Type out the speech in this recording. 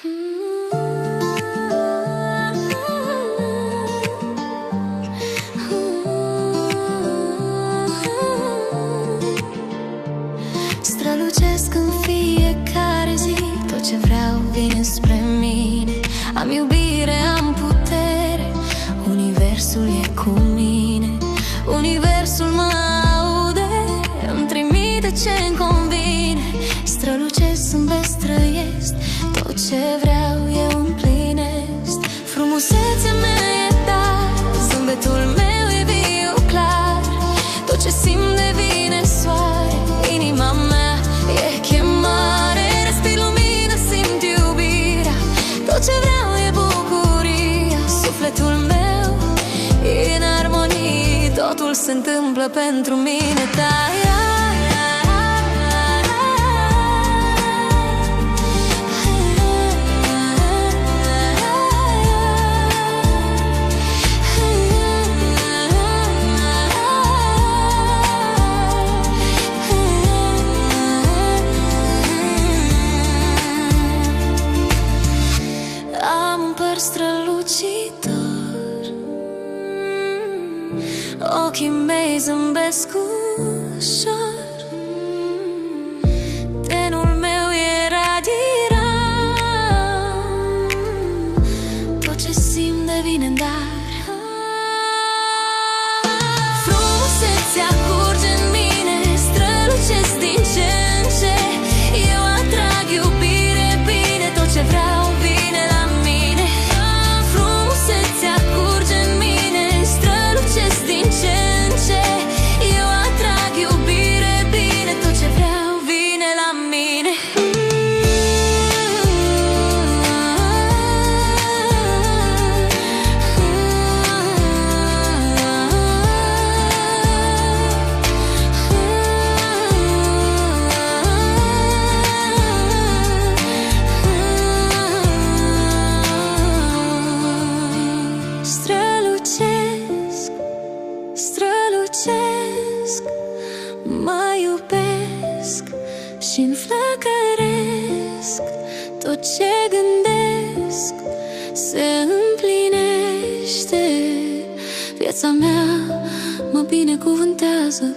Strălucesc în fiecare zi, tot ce vreau vine spre mine. Am iubire, am putere, universul e cu mine. Universul mă aude, îmi trimite ce-mi convine. Strălucesc, zâmbesc, trăiesc, tot ce vreau eu împlinesc. Frumusețea mea e dar, zâmbetul meu e viu clar. Tot ce simt devine soare, inima mea e chemare. Respir lumină, simt iubirea, tot ce vreau e bucuria. Sufletul meu e în armonie, totul se întâmplă pentru mine. Am un păr strălucitor, ochii mei zâmbesc ușor. Tenul meu e radiant, tot ce simt devine dar. Frumusețea curge în mine, strălucesc din ce în ce. Eu atrag iubire, bine, tot ce vreau vine la mine. Frumusețea curge în mine, strălucesc din ce în ce. Eu atrag iubire, bine, tot ce vreau vine la mine. Strălucesc, strălucesc, mă iubesc și înflăcăresc. Tot ce gândesc se împlinește. Viața mea mă binecuvântează.